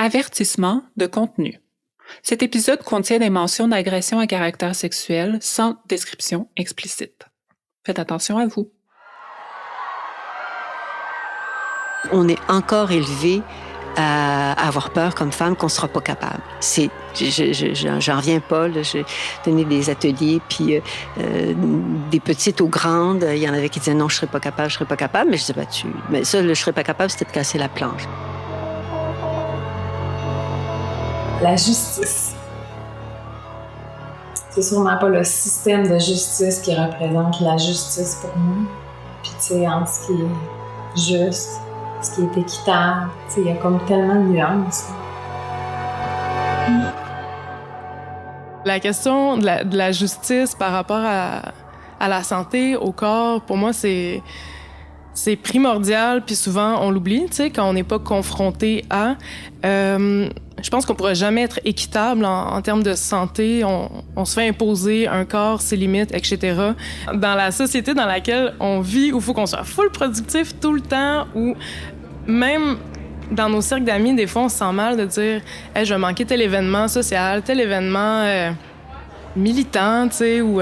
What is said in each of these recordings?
Avertissement de contenu. Cet épisode contient des mentions d'agression à caractère sexuel sans description explicite. Faites attention à vous. On est encore élevé à avoir peur comme femme qu'on ne sera pas capable. J'en reviens pas. Là, j'ai donné des ateliers, puis des petites aux grandes. Il y en avait qui disaient non, je serais pas capable. Mais je disais, mais ça, je serais pas capable, c'était de casser la planche. La justice. C'est sûrement pas le système de justice qui représente la justice pour nous. Puis tu sais, entre ce qui est juste, ce qui est équitable, tu sais, il y a comme tellement de nuances. La question de la justice par rapport à la santé, au corps, pour moi, c'est primordial, puis souvent, on l'oublie, tu sais, quand on n'est pas confronté à... je pense qu'on pourra jamais être équitable en termes de santé. On se fait imposer un corps, ses limites, etc. Dans la société dans laquelle on vit, où il faut qu'on soit full productif tout le temps, où même dans nos cercles d'amis, des fois, on se sent mal de dire hey, « je vais manquer tel événement social, tel événement militant, tu sais, ou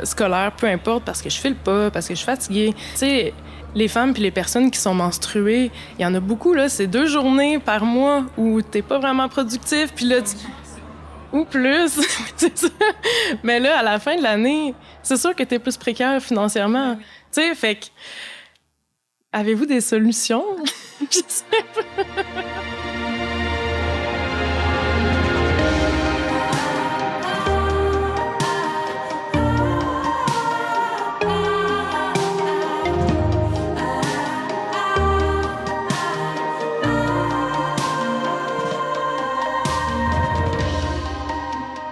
scolaire, peu importe, parce que je file pas, parce que je suis fatiguée. » Tu sais, les femmes puis les personnes qui sont menstruées, il y en a beaucoup, là, c'est 2 journées par mois où t'es pas vraiment productif, puis là, ou plus, c'est ça. Mais là, à la fin de l'année, c'est sûr que t'es plus précaire financièrement. Tu sais, fait que... Avez-vous des solutions? Je sais pas.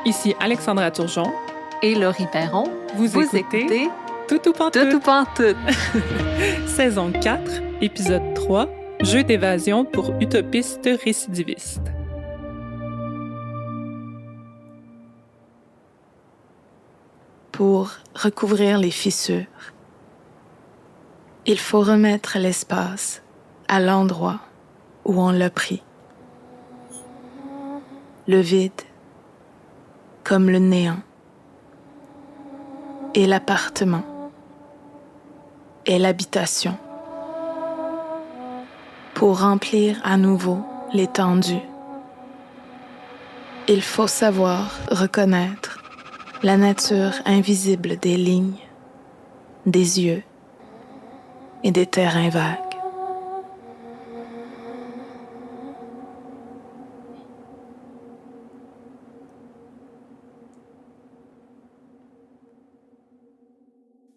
Ici Alexandra Turgeon et Laurie Perron. Vous écoutez Toutou Pantoute. Saison 4, épisode 3, Jeu d'évasion pour utopistes récidivistes. Pour recouvrir les fissures, il faut remettre l'espace à l'endroit où on l'a pris. Le vide, comme le néant, et l'appartement, et l'habitation, pour remplir à nouveau l'étendue. Il faut savoir reconnaître la nature invisible des lignes, des yeux et des terrains vagues.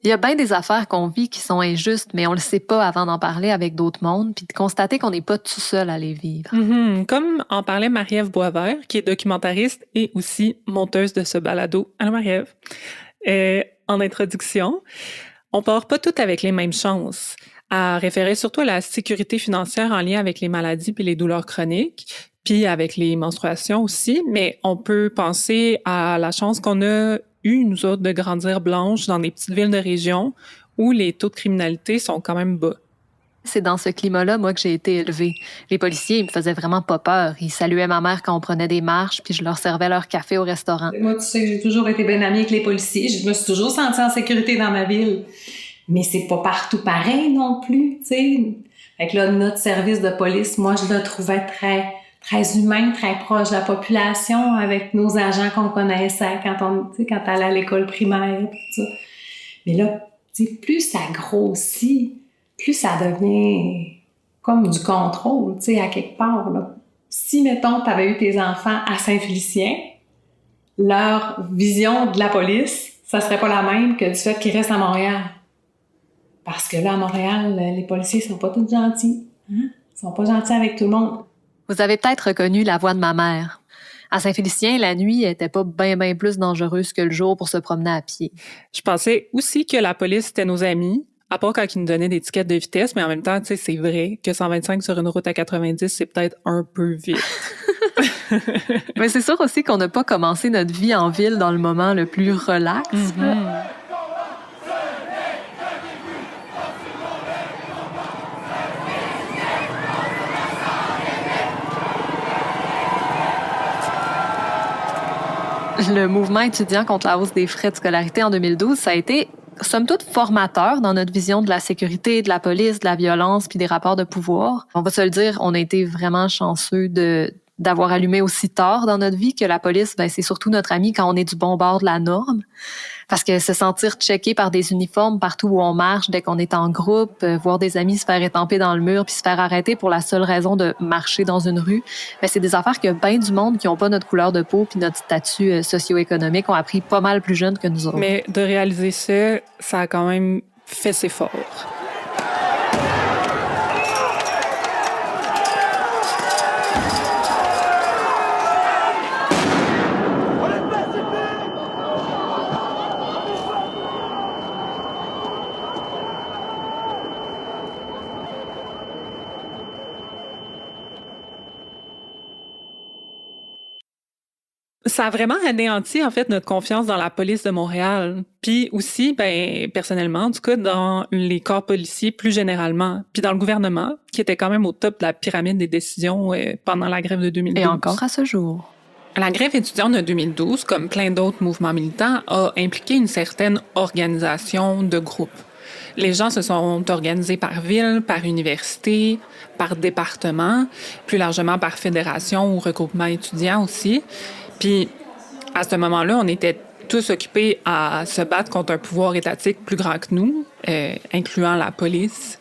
Il y a bien des affaires qu'on vit qui sont injustes, mais on le sait pas avant d'en parler avec d'autres mondes, puis de constater qu'on n'est pas tout seul à les vivre. Comme en parlait Marie-Ève Boisvert, qui est documentariste et aussi monteuse de ce balado. Allô Marie-Ève. En introduction, on part pas toutes avec les mêmes chances. À référer surtout à la sécurité financière en lien avec les maladies puis les douleurs chroniques, puis avec les menstruations aussi, mais on peut penser à la chance qu'on a nous autres, de grandir blanches dans des petites villes de région où les taux de criminalité sont quand même bas. C'est dans ce climat-là, moi, que j'ai été élevée. Les policiers, ils me faisaient vraiment pas peur. Ils saluaient ma mère quand on prenait des marches, puis je leur servais leur café au restaurant. Moi, tu sais que j'ai toujours été bien amie avec les policiers. Je me suis toujours sentie en sécurité dans ma ville. Mais c'est pas partout pareil non plus, tu sais. Fait que là, notre service de police, moi, je le trouvais très humain, très proche de la population, avec nos agents qu'on connaissait quand t'allais à l'école primaire, tout ça. Mais là, tu sais, plus ça grossit, plus ça devient comme du contrôle, tu sais, à quelque part, là. Si, mettons, t'avais eu tes enfants à Saint-Félicien, leur vision de la police, ça serait pas la même que du fait qu'ils restent à Montréal. Parce que là, à Montréal, les policiers sont pas tous gentils. Hein? Ils sont pas gentils avec tout le monde. Vous avez peut-être reconnu la voix de ma mère. À Saint-Félicien, la nuit était pas bien plus dangereuse que le jour pour se promener à pied. Je pensais aussi que la police était nos amis, à part quand ils nous donnaient des tickets de vitesse, mais en même temps, tu sais, c'est vrai que 125 sur une route à 90, c'est peut-être un peu vite. Mais c'est sûr aussi qu'on n'a pas commencé notre vie en ville dans le moment le plus relax. Le mouvement étudiant contre la hausse des frais de scolarité en 2012, ça a été, somme toute, formateur dans notre vision de la sécurité, de la police, de la violence puis des rapports de pouvoir. On va se le dire, on a été vraiment chanceux d'avoir allumé aussi tard dans notre vie que la police, c'est surtout notre ami quand on est du bon bord de la norme. Parce que se sentir checké par des uniformes partout où on marche, dès qu'on est en groupe, voir des amis se faire étamper dans le mur puis se faire arrêter pour la seule raison de marcher dans une rue, c'est des affaires que bien du monde qui n'ont pas notre couleur de peau puis notre statut socio-économique ont appris pas mal plus jeunes que nous autres. Mais de réaliser ça, ça a quand même fait ses forts. Ça a vraiment anéanti, en fait, notre confiance dans la police de Montréal. Puis aussi, personnellement, en tout cas, dans les corps policiers plus généralement. Puis dans le gouvernement, qui était quand même au top de la pyramide des décisions pendant la grève de 2012. Et encore à ce jour. La grève étudiante de 2012, comme plein d'autres mouvements militants, a impliqué une certaine organisation de groupe. Les gens se sont organisés par ville, par université, par département, plus largement par fédération ou regroupement étudiant aussi. Puis, à ce moment-là, on était tous occupés à se battre contre un pouvoir étatique plus grand que nous, incluant la police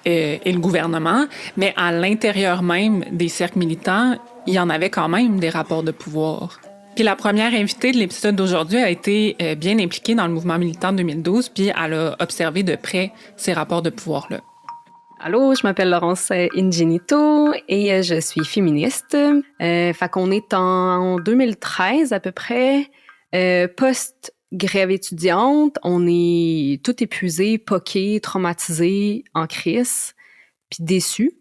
et le gouvernement. Mais à l'intérieur même des cercles militants, il y en avait quand même des rapports de pouvoir. Puis la première invitée de l'épisode d'aujourd'hui a été bien impliquée dans le mouvement militant de 2012, puis elle a observé de près ces rapports de pouvoir-là. Allô, je m'appelle Laurence Ingenito et je suis féministe. Fait qu'on est en 2013 à peu près, post-grève étudiante. On est tout épuisé, poqué, traumatisé, en crise, puis déçu.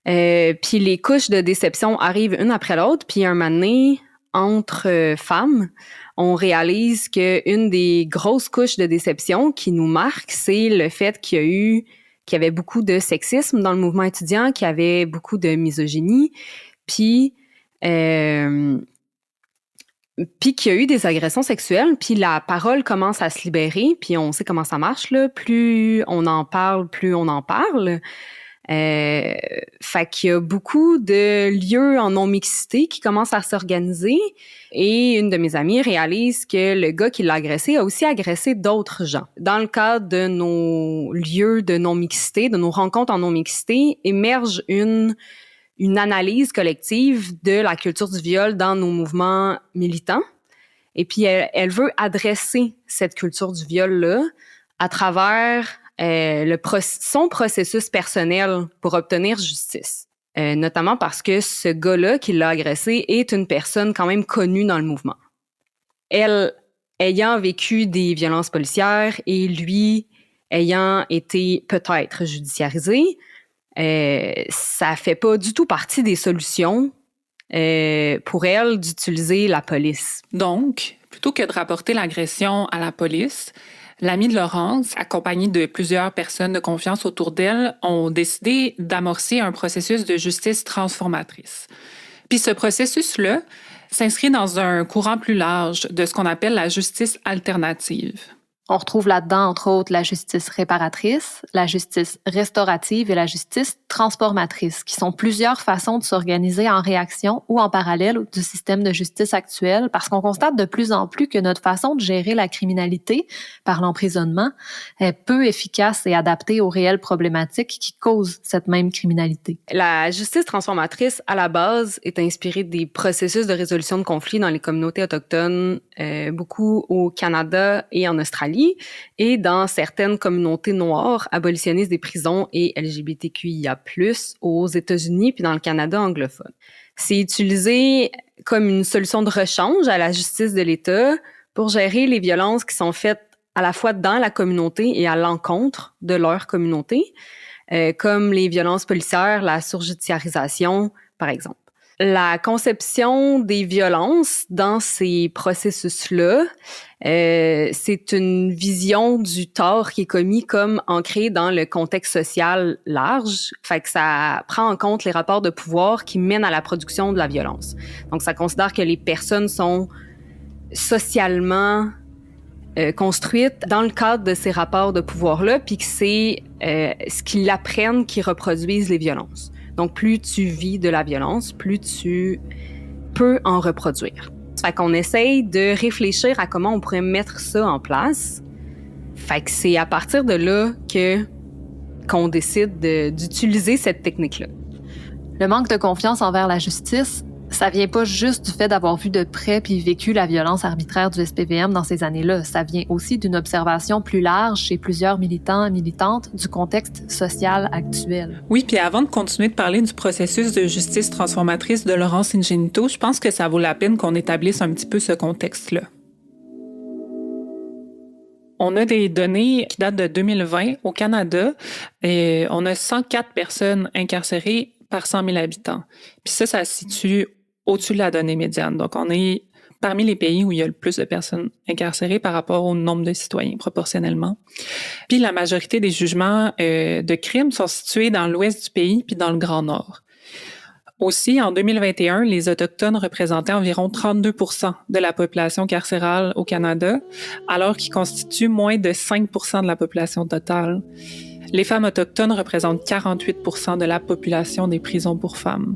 Puis les couches de déception arrivent une après l'autre, puis un moment donné, entre femmes, on réalise qu'une des grosses couches de déception qui nous marque, c'est le fait qu'il y avait beaucoup de sexisme dans le mouvement étudiant, qu'il y avait beaucoup de misogynie, puis qu'il y a eu des agressions sexuelles, puis la parole commence à se libérer, puis on sait comment ça marche, là. Plus on en parle, plus on en parle. Fait qu'il y a beaucoup de lieux en non-mixité qui commencent à s'organiser et une de mes amies réalise que le gars qui l'a agressé a aussi agressé d'autres gens. Dans le cadre de nos lieux de non-mixité, de nos rencontres en non-mixité, émerge une analyse collective de la culture du viol dans nos mouvements militants. Et puis elle veut adresser cette culture du viol-là à travers son processus personnel pour obtenir justice. Notamment parce que ce gars-là qui l'a agressé est une personne quand même connue dans le mouvement. Elle ayant vécu des violences policières et lui ayant été peut-être judiciarisé, ça fait pas du tout partie des solutions pour elle d'utiliser la police. Donc, plutôt que de rapporter l'agression à la police, l'amie de Laurence, accompagnée de plusieurs personnes de confiance autour d'elle, ont décidé d'amorcer un processus de justice transformatrice. Puis ce processus-là s'inscrit dans un courant plus large de ce qu'on appelle la justice alternative. On retrouve là-dedans, entre autres, la justice réparatrice, la justice restaurative et la justice transformatrice, qui sont plusieurs façons de s'organiser en réaction ou en parallèle du système de justice actuel, parce qu'on constate de plus en plus que notre façon de gérer la criminalité par l'emprisonnement est peu efficace et adaptée aux réelles problématiques qui causent cette même criminalité. La justice transformatrice, à la base, est inspirée des processus de résolution de conflits dans les communautés autochtones, beaucoup au Canada et en Australie, et dans certaines communautés noires, abolitionnistes des prisons et LGBTQIA+, aux États-Unis puis dans le Canada anglophone. C'est utilisé comme une solution de rechange à la justice de l'État pour gérer les violences qui sont faites à la fois dans la communauté et à l'encontre de leur communauté, comme les violences policières, la surjudiciarisation, par exemple. La conception des violences dans ces processus-là, c'est une vision du tort qui est commis comme ancré dans le contexte social large. Fait que ça prend en compte les rapports de pouvoir qui mènent à la production de la violence. Donc, ça considère que les personnes sont socialement construite dans le cadre de ces rapports de pouvoir-là, puis que c'est ce qu'ils apprennent qui reproduisent les violences. Donc, plus tu vis de la violence, plus tu peux en reproduire. Fait qu'on essaye de réfléchir à comment on pourrait mettre ça en place. Fait que c'est à partir de là qu'on décide d'utiliser cette technique-là. Le manque de confiance envers la justice, ça vient pas juste du fait d'avoir vu de près puis vécu la violence arbitraire du SPVM dans ces années-là. Ça vient aussi d'une observation plus large chez plusieurs militants et militantes du contexte social actuel. Oui, puis avant de continuer de parler du processus de justice transformatrice de Laurence Ingenito, je pense que ça vaut la peine qu'on établisse un petit peu ce contexte-là. On a des données qui datent de 2020 au Canada et on a 104 personnes incarcérées par 100 000 habitants. Puis ça se situe au-dessus de la donnée médiane. Donc, on est parmi les pays où il y a le plus de personnes incarcérées par rapport au nombre de citoyens, proportionnellement. Puis la majorité des jugements de crimes sont situés dans l'ouest du pays puis dans le Grand Nord. Aussi, en 2021, les Autochtones représentaient environ 32% de la population carcérale au Canada, alors qu'ils constituent moins de 5% de la population totale. Les femmes autochtones représentent 48% de la population des prisons pour femmes.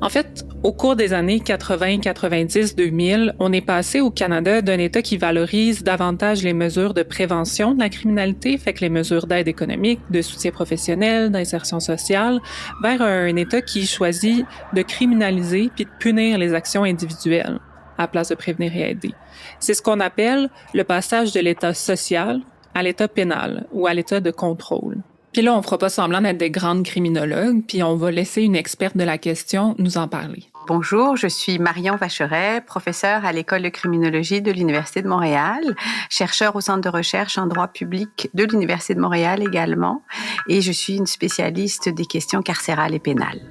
En fait, au cours des années 80, 90, 2000, on est passé au Canada d'un État qui valorise davantage les mesures de prévention de la criminalité, fait que les mesures d'aide économique, de soutien professionnel, d'insertion sociale, vers un État qui choisit de criminaliser puis de punir les actions individuelles à la place de prévenir et aider. C'est ce qu'on appelle le passage de l'État social à l'État pénal ou à l'État de contrôle. Puis là, on fera pas semblant d'être des grandes criminologues, puis on va laisser une experte de la question nous en parler. Bonjour, je suis Marion Vacheret, professeure à l'École de criminologie de l'Université de Montréal, chercheur au Centre de recherche en droit public de l'Université de Montréal également, et je suis une spécialiste des questions carcérales et pénales.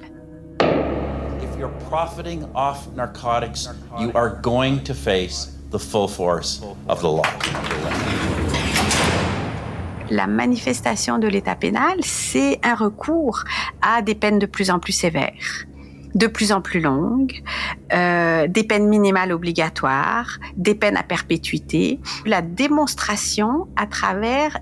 If you're profiting off narcotics, you are going to face the full force of the law. La manifestation de l'état pénal, c'est un recours à des peines de plus en plus sévères, de plus en plus longues, des peines minimales obligatoires, des peines à perpétuité, la démonstration à travers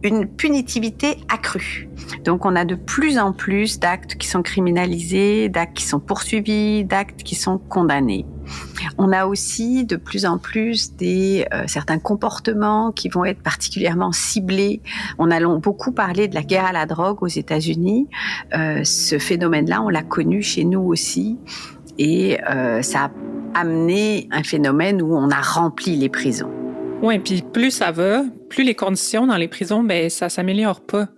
une punitivité accrue. Donc, on a de plus en plus d'actes qui sont criminalisés, d'actes qui sont poursuivis, d'actes qui sont condamnés. On a aussi de plus en plus certains comportements qui vont être particulièrement ciblés. On a beaucoup parlé de la guerre à la drogue aux États-Unis. Ce phénomène-là, on l'a connu chez nous aussi. Et ça a amené un phénomène où on a rempli les prisons. Oui, puis plus ça va, plus les conditions dans les prisons, ça s'améliore pas.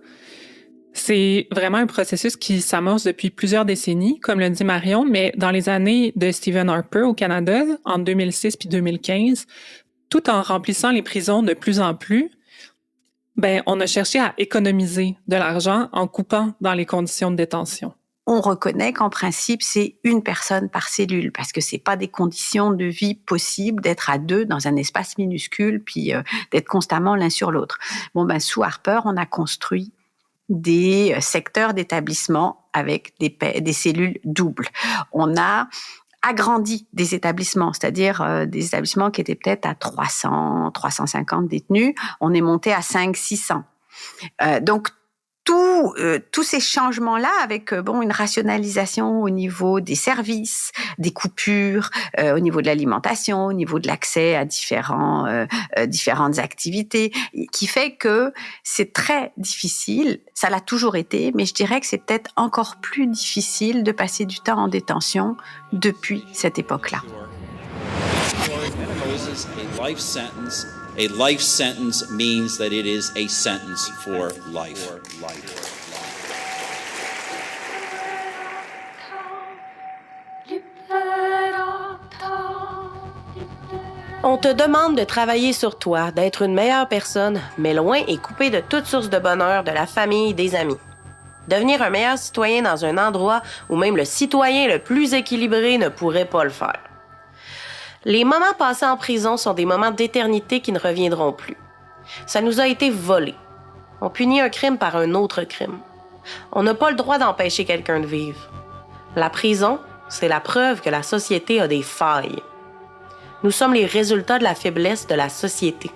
C'est vraiment un processus qui s'amorce depuis plusieurs décennies, comme le dit Marion, mais dans les années de Stephen Harper au Canada, en 2006 puis 2015, tout en remplissant les prisons de plus en plus, on a cherché à économiser de l'argent en coupant dans les conditions de détention. On reconnaît qu'en principe, c'est une personne par cellule, parce que c'est pas des conditions de vie possibles d'être à deux dans un espace minuscule, puis d'être constamment l'un sur l'autre. Sous Harper, on a construit des secteurs d'établissement avec des cellules doubles. On a agrandi des établissements, c'est-à-dire des établissements qui étaient peut-être à 300, 350 détenus. On est monté à 500, 600. Donc, tous ces changements-là, avec une rationalisation au niveau des services, des coupures, au niveau de l'alimentation, au niveau de l'accès à différentes activités, qui fait que c'est très difficile. Ça l'a toujours été, mais je dirais que c'est peut-être encore plus difficile de passer du temps en détention depuis cette époque-là. A life sentence means that it is a sentence for life. On te demande de travailler sur toi, d'être une meilleure personne, mais loin et coupé de toute source de bonheur, de la famille, des amis. Devenir un meilleur citoyen dans un endroit où même le citoyen le plus équilibré ne pourrait pas le faire. Les moments passés en prison sont des moments d'éternité qui ne reviendront plus. Ça nous a été volé. On punit un crime par un autre crime. On n'a pas le droit d'empêcher quelqu'un de vivre. La prison, c'est la preuve que la société a des failles. Nous sommes les résultats de la faiblesse de la société.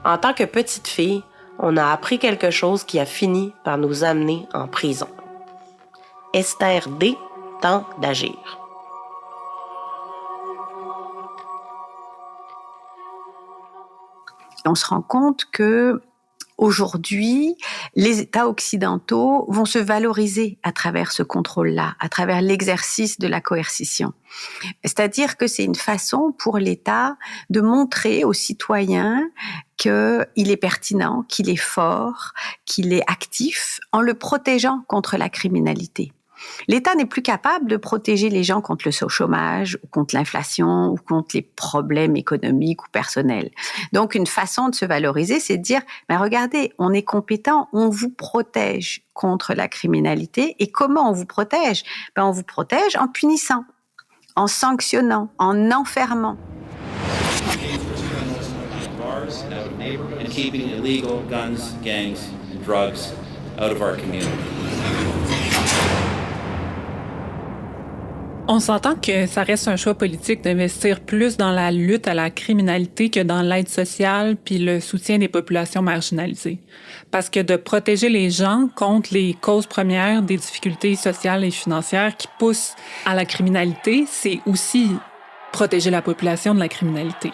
En tant que petite fille, on a appris quelque chose qui a fini par nous amener en prison. Esther D. tente d'agir. On se rend compte que aujourd'hui, les États occidentaux vont se valoriser à travers ce contrôle-là, à travers l'exercice de la coercition. C'est-à-dire que c'est une façon pour l'État de montrer aux citoyens qu'il est pertinent, qu'il est fort, qu'il est actif, en le protégeant contre la criminalité. L'État n'est plus capable de protéger les gens contre le chômage, ou contre l'inflation, ou contre les problèmes économiques ou personnels. Donc, une façon de se valoriser, c'est de dire, regardez, on est compétent, on vous protège contre la criminalité. Et comment on vous protège? On vous protège en punissant, en sanctionnant, en enfermant. And keeping illegal guns, gangs, and drugs out of our community. On s'entend que ça reste un choix politique d'investir plus dans la lutte à la criminalité que dans l'aide sociale puis le soutien des populations marginalisées. Parce que de protéger les gens contre les causes premières des difficultés sociales et financières qui poussent à la criminalité, c'est aussi protéger la population de la criminalité.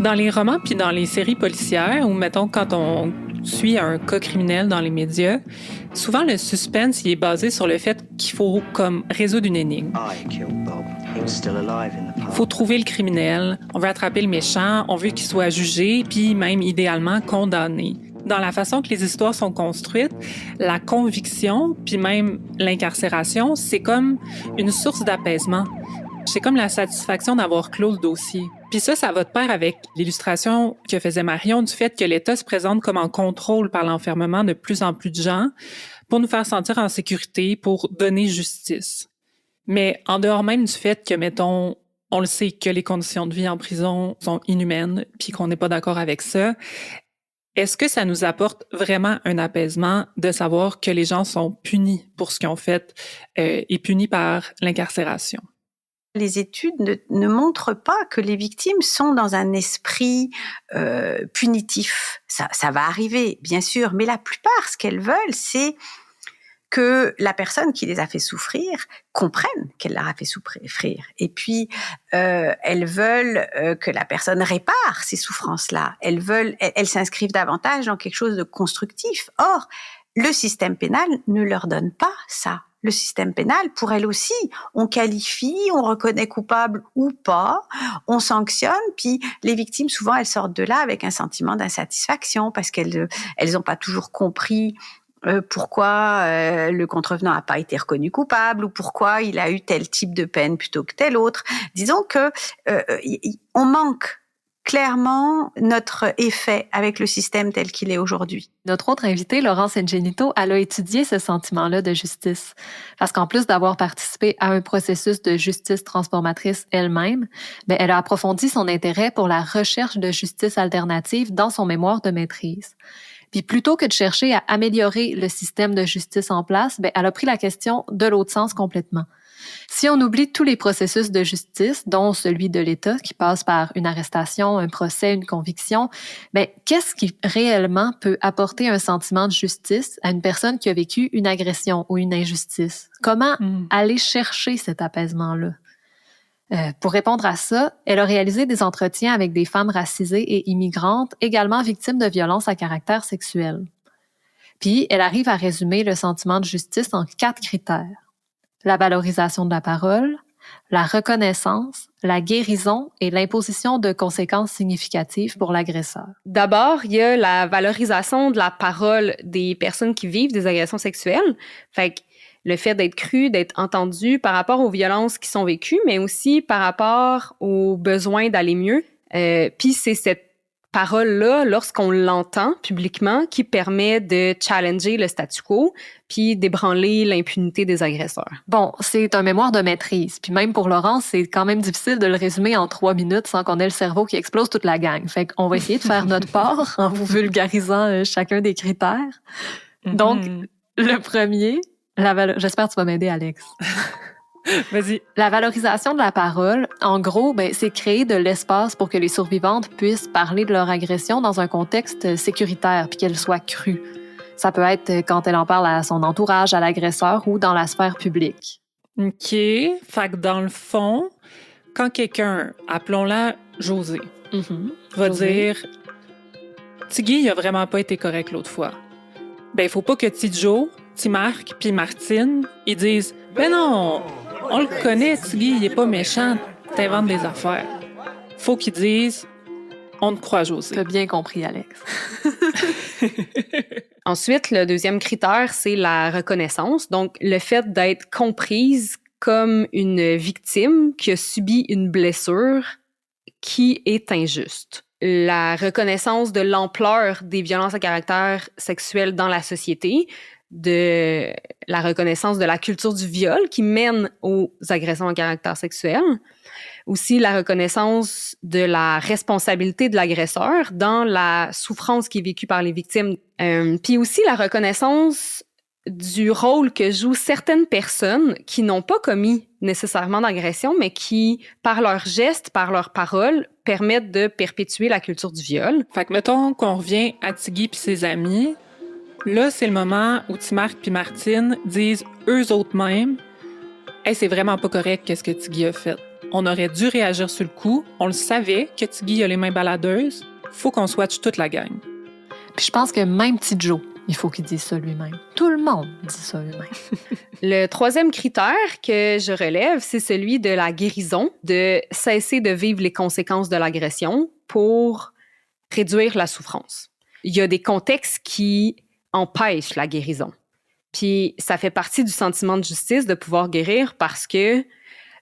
Dans les romans puis dans les séries policières, ou mettons quand on suit un cas criminel dans les médias, souvent le suspense il est basé sur le fait qu'il faut comme résoudre une énigme. Il faut trouver le criminel, on veut attraper le méchant, on veut qu'il soit jugé puis même idéalement condamné. Dans la façon que les histoires sont construites, la conviction puis même l'incarcération, c'est comme une source d'apaisement. C'est comme la satisfaction d'avoir clos le dossier. Puis ça va de pair avec l'illustration que faisait Marion du fait que l'État se présente comme en contrôle par l'enfermement de plus en plus de gens pour nous faire sentir en sécurité, pour donner justice. Mais en dehors même du fait que, mettons, on le sait que les conditions de vie en prison sont inhumaines puis qu'on n'est pas d'accord avec ça, est-ce que ça nous apporte vraiment un apaisement de savoir que les gens sont punis pour ce qu'ils ont fait et punis par l'incarcération? Les études ne montrent pas que les victimes sont dans un esprit punitif. Ça va arriver, bien sûr, mais la plupart, ce qu'elles veulent, c'est que la personne qui les a fait souffrir comprenne qu'elle leur a fait souffrir. Et puis, elles veulent que la personne répare ces souffrances-là. Elles s'inscrivent davantage dans quelque chose de constructif. Or, le système pénal ne leur donne pas ça. Le système pénal, pour elle aussi, on qualifie, on reconnaît coupable ou pas, on sanctionne, puis les victimes, souvent, elles sortent de là avec un sentiment d'insatisfaction parce qu'elles n'ont pas toujours compris pourquoi le contrevenant n'a pas été reconnu coupable ou pourquoi il a eu tel type de peine plutôt que tel autre. Disons que on manque clairement notre effet avec le système tel qu'il est aujourd'hui. Notre autre invitée, Laurence Ingenito, elle a étudié ce sentiment-là de justice. Parce qu'en plus d'avoir participé à un processus de justice transformatrice elle-même, elle a approfondi son intérêt pour la recherche de justice alternative dans son mémoire de maîtrise. Puis plutôt que de chercher à améliorer le système de justice en place, elle a pris la question de l'autre sens complètement. Si on oublie tous les processus de justice, dont celui de l'État qui passe par une arrestation, un procès, une conviction, qu'est-ce qui réellement peut apporter un sentiment de justice à une personne qui a vécu une agression ou une injustice? Comment aller chercher cet apaisement-là? Pour répondre à ça, elle a réalisé des entretiens avec des femmes racisées et immigrantes, également victimes de violences à caractère sexuel. Puis, elle arrive à résumer le sentiment de justice en 4 critères. La valorisation de la parole, la reconnaissance, la guérison et l'imposition de conséquences significatives pour l'agresseur. D'abord, il y a la valorisation de la parole des personnes qui vivent des agressions sexuelles. Fait que le fait d'être cru, d'être entendu par rapport aux violences qui sont vécues, mais aussi par rapport aux besoins d'aller mieux. Puis c'est cette parole-là, lorsqu'on l'entend publiquement, qui permet de challenger le statu quo puis d'ébranler l'impunité des agresseurs. Bon, c'est un mémoire de maîtrise. Puis même pour Laurence, c'est quand même difficile de le résumer en 3 minutes sans qu'on ait le cerveau qui explose toute la gang. Fait qu'on va essayer de faire notre part en vous vulgarisant chacun des critères. Donc, le premier, j'espère que tu vas m'aider, Alex. Vas-y. La valorisation de la parole, en gros, c'est créer de l'espace pour que les survivantes puissent parler de leur agression dans un contexte sécuritaire puis qu'elle soit crue. Ça peut être quand elle en parle à son entourage, à l'agresseur ou dans la sphère publique. OK. Fait que dans le fond, quand quelqu'un, appelons-la Josée, va dire « Tiggy, il a vraiment pas été correct l'autre fois. » Ben, il faut pas que Tidjo, Timarc puis Martine, ils disent « Ben non! On le connaît, Tiggy, il est pas méchant, t'inventes des affaires. » Faut qu'ils disent « On te croit, Josée. » T'as bien compris, Alex. Ensuite, le deuxième critère, c'est la reconnaissance. Donc, le fait d'être comprise comme une victime qui a subi une blessure qui est injuste. La reconnaissance de l'ampleur des violences à caractère sexuel dans la société, de la reconnaissance de la culture du viol qui mène aux agressions à caractère sexuel, aussi la reconnaissance de la responsabilité de l'agresseur dans la souffrance qui est vécue par les victimes, puis aussi la reconnaissance du rôle que jouent certaines personnes qui n'ont pas commis nécessairement d'agression, mais qui, par leurs gestes, par leurs paroles, permettent de perpétuer la culture du viol. Fait que mettons qu'on revient à Tiggy puis ses amis. Là, c'est le moment où Timarc puis Martine disent eux autres mêmes « Hey, c'est vraiment pas correct qu'est-ce que Tiggy a fait. On aurait dû réagir sur le coup. On le savait que Tiggy a les mains baladeuses. Faut qu'on swatche toute la gang. » Puis je pense que même Tidjo, il faut qu'il dise ça lui-même. Tout le monde dit ça lui-même. Le troisième critère que je relève, c'est celui de la guérison, de cesser de vivre les conséquences de l'agression pour réduire la souffrance. Il y a des contextes qui empêchent la guérison. Puis ça fait partie du sentiment de justice de pouvoir guérir parce que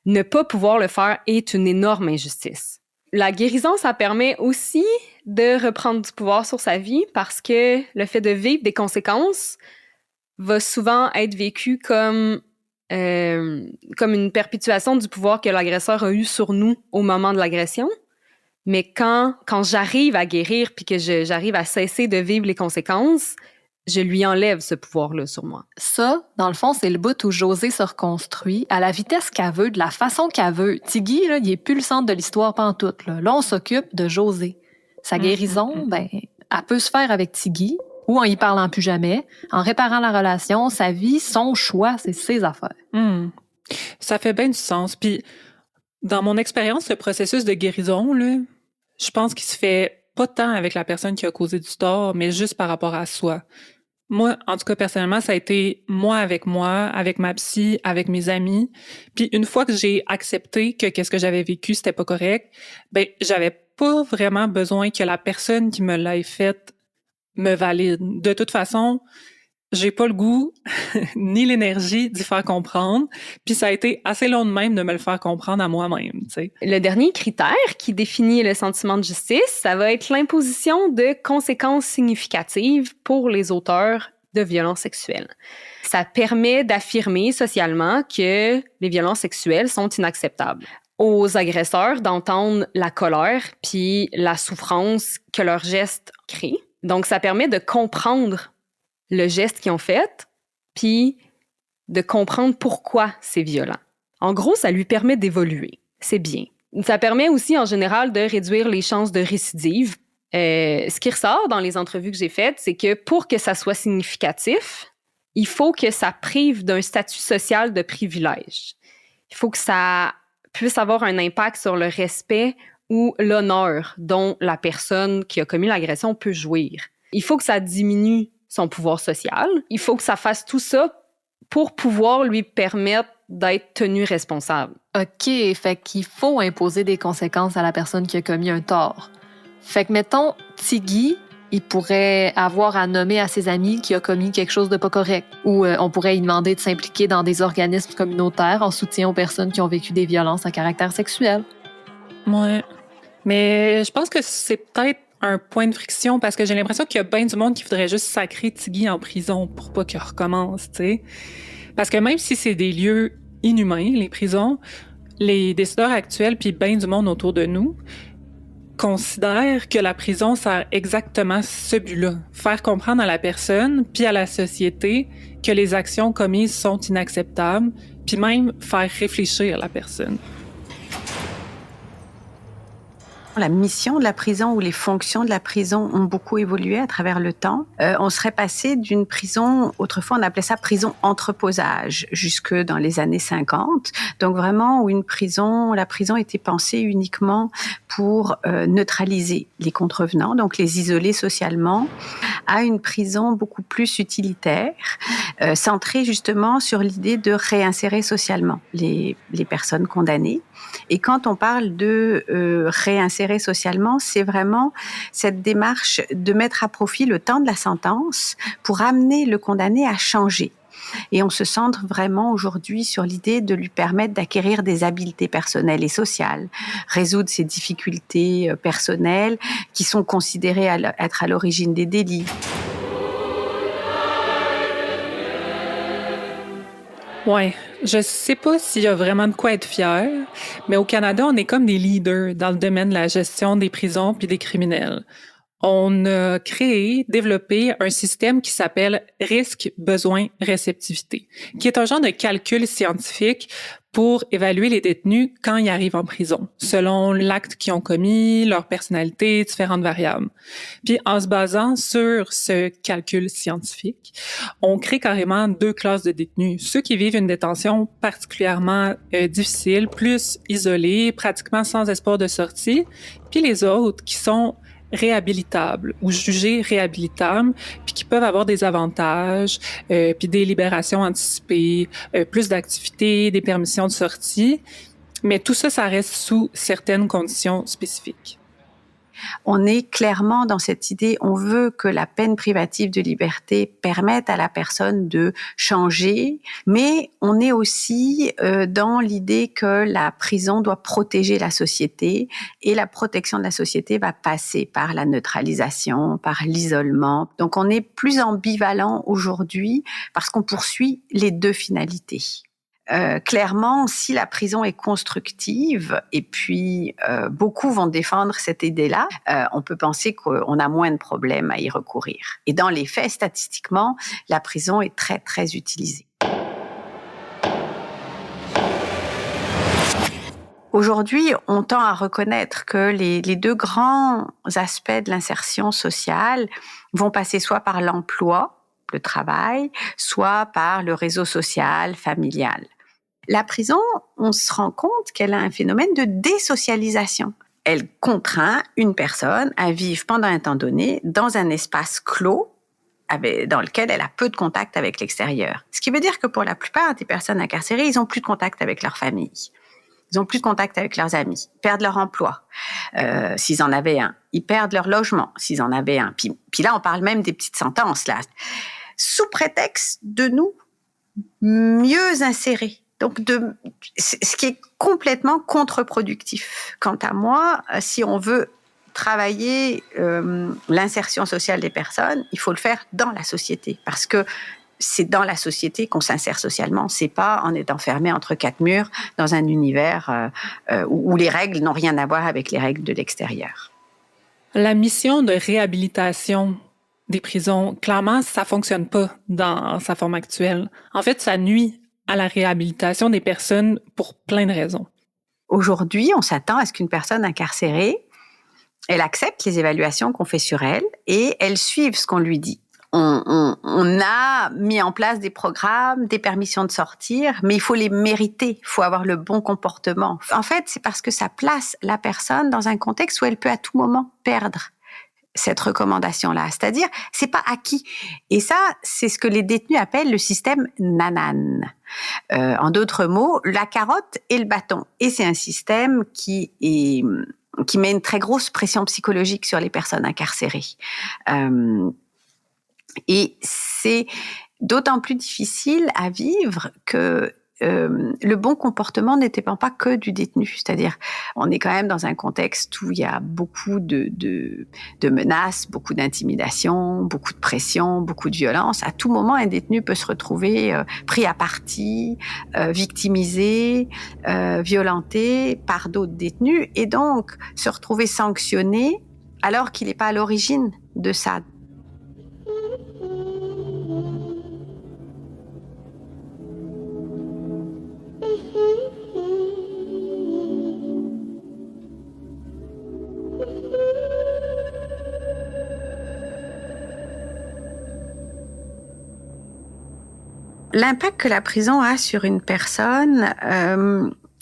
ne pas pouvoir le faire est une énorme injustice. La guérison, ça permet aussi de reprendre du pouvoir sur sa vie parce que le fait de vivre des conséquences va souvent être vécu comme une perpétuation du pouvoir que l'agresseur a eu sur nous au moment de l'agression. Mais quand j'arrive à guérir puis que j'arrive à cesser de vivre les conséquences, je lui enlève ce pouvoir-là sur moi. Ça, dans le fond, c'est le bout où Josée se reconstruit à la vitesse qu'elle veut, de la façon qu'elle veut. Tiggy, là, il est plus le centre de l'histoire pantoute. Là, on s'occupe de Josée. Sa guérison, elle peut se faire avec Tiggy ou en y parlant plus jamais, en réparant la relation, sa vie, son choix, c'est ses affaires. Ça fait bien du sens. Puis, dans mon expérience, le processus de guérison, là, je pense qu'il se fait pas tant avec la personne qui a causé du tort, mais juste par rapport à soi. Moi, en tout cas, personnellement, ça a été moi, avec ma psy, avec mes amis. Puis une fois que j'ai accepté que qu'est-ce que j'avais vécu, c'était pas correct, j'avais pas vraiment besoin que la personne qui me l'ait fait me valide. De toute façon, j'ai pas le goût ni l'énergie d'y faire comprendre. Puis ça a été assez long de même de me le faire comprendre à moi-même, tu sais. Le dernier critère qui définit le sentiment de justice, ça va être l'imposition de conséquences significatives pour les auteurs de violences sexuelles. Ça permet d'affirmer socialement que les violences sexuelles sont inacceptables. Aux agresseurs d'entendre la colère puis la souffrance que leurs gestes créent. Donc, ça permet de comprendre le geste qu'ils ont fait, puis de comprendre pourquoi c'est violent. En gros, ça lui permet d'évoluer. C'est bien. Ça permet aussi, en général, de réduire les chances de récidive. Ce qui ressort dans les entrevues que j'ai faites, c'est que pour que ça soit significatif, il faut que ça prive d'un statut social de privilège. Il faut que ça puisse avoir un impact sur le respect ou l'honneur dont la personne qui a commis l'agression peut jouir. Il faut que ça diminue son pouvoir social. Il faut que ça fasse tout ça pour pouvoir lui permettre d'être tenu responsable. OK, fait qu'il faut imposer des conséquences à la personne qui a commis un tort. Fait que, mettons, Tiggy, il pourrait avoir à nommer à ses amis qui a commis quelque chose de pas correct. Ou on pourrait lui demander de s'impliquer dans des organismes communautaires en soutien aux personnes qui ont vécu des violences à caractère sexuel. Ouais. Mais je pense que c'est peut-être un point de friction parce que j'ai l'impression qu'il y a bien du monde qui voudrait juste sacrer Tiggy en prison pour pas qu'il recommence, tu sais. Parce que même si c'est des lieux inhumains, les prisons, les décideurs actuels puis bien du monde autour de nous considèrent que la prison sert exactement ce but-là. Faire comprendre à la personne puis à la société que les actions commises sont inacceptables puis même faire réfléchir la personne. La mission de la prison ou les fonctions de la prison ont beaucoup évolué à travers le temps. On serait passé d'une prison, autrefois on appelait ça prison entreposage, jusque dans les années 50. Donc vraiment où la prison était pensée uniquement pour neutraliser les contrevenants, donc les isoler socialement, à une prison beaucoup plus utilitaire, centrée justement sur l'idée de réinsérer socialement les personnes condamnées. Et quand on parle de réinsérer socialement, c'est vraiment cette démarche de mettre à profit le temps de la sentence pour amener le condamné à changer. Et on se centre vraiment aujourd'hui sur l'idée de lui permettre d'acquérir des habiletés personnelles et sociales, résoudre ses difficultés personnelles qui sont considérées être à l'origine des délits. Ouais, je sais pas s'il y a vraiment de quoi être fier, mais au Canada, on est comme des leaders dans le domaine de la gestion des prisons puis des criminels. On a développé un système qui s'appelle risque, besoin, réceptivité, qui est un genre de calcul scientifique pour évaluer les détenus quand ils arrivent en prison, selon l'acte qu'ils ont commis, leur personnalité, différentes variables. Puis en se basant sur ce calcul scientifique, on crée carrément 2 classes de détenus. Ceux qui vivent une détention particulièrement difficile, plus isolée, pratiquement sans espoir de sortie, puis les autres qui sont réhabilitables ou jugés réhabilitables, puis qui peuvent avoir des avantages, puis des libérations anticipées, plus d'activités, des permissions de sortie, mais tout ça, ça reste sous certaines conditions spécifiques. On est clairement dans cette idée, on veut que la peine privative de liberté permette à la personne de changer, mais on est aussi dans l'idée que la prison doit protéger la société et la protection de la société va passer par la neutralisation, par l'isolement. Donc on est plus ambivalent aujourd'hui parce qu'on poursuit les 2 finalités. Clairement, si la prison est constructive, et puis beaucoup vont défendre cette idée-là, on peut penser qu'on a moins de problèmes à y recourir. Et dans les faits, statistiquement, la prison est très, très utilisée. Aujourd'hui, on tend à reconnaître que les 2 grands aspects de l'insertion sociale vont passer soit par l'emploi, le travail, soit par le réseau social, familial. La prison, on se rend compte qu'elle a un phénomène de désocialisation. Elle contraint une personne à vivre pendant un temps donné dans un espace clos dans lequel elle a peu de contact avec l'extérieur. Ce qui veut dire que pour la plupart des personnes incarcérées, ils n'ont plus de contact avec leur famille. Ils n'ont plus de contact avec leurs amis. Ils perdent leur emploi, s'ils en avaient un. Ils perdent leur logement, s'ils en avaient un. Puis là, on parle même des petites sentences, là. Sous prétexte de nous mieux insérer. Donc, ce qui est complètement contre-productif. Quant à moi, si on veut travailler l'insertion sociale des personnes, il faut le faire dans la société. Parce que c'est dans la société qu'on s'insère socialement. C'est pas en étant fermé entre 4 murs dans un univers où les règles n'ont rien à voir avec les règles de l'extérieur. La mission de réhabilitation des prisons, clairement, ça fonctionne pas dans sa forme actuelle. En fait, ça nuit à la réhabilitation des personnes pour plein de raisons. Aujourd'hui, on s'attend à ce qu'une personne incarcérée, elle accepte les évaluations qu'on fait sur elle et elle suive ce qu'on lui dit. On a mis en place des programmes, des permissions de sortir, mais il faut les mériter, il faut avoir le bon comportement. En fait, c'est parce que ça place la personne dans un contexte où elle peut à tout moment perdre cette recommandation-là. C'est-à-dire, c'est pas acquis. Et ça, c'est ce que les détenus appellent le système Nanan. En d'autres mots, la carotte et le bâton. Et c'est un système qui met une très grosse pression psychologique sur les personnes incarcérées. Et c'est d'autant plus difficile à vivre que le bon comportement ne dépend pas que du détenu. C'est-à-dire, on est quand même dans un contexte où il y a beaucoup de menaces, beaucoup d'intimidation, beaucoup de pression, beaucoup de violence. À tout moment, un détenu peut se retrouver pris à partie, victimisé, violenté par d'autres détenus et donc se retrouver sanctionné alors qu'il n'est pas à l'origine de ça. L'impact que la prison a sur une personne,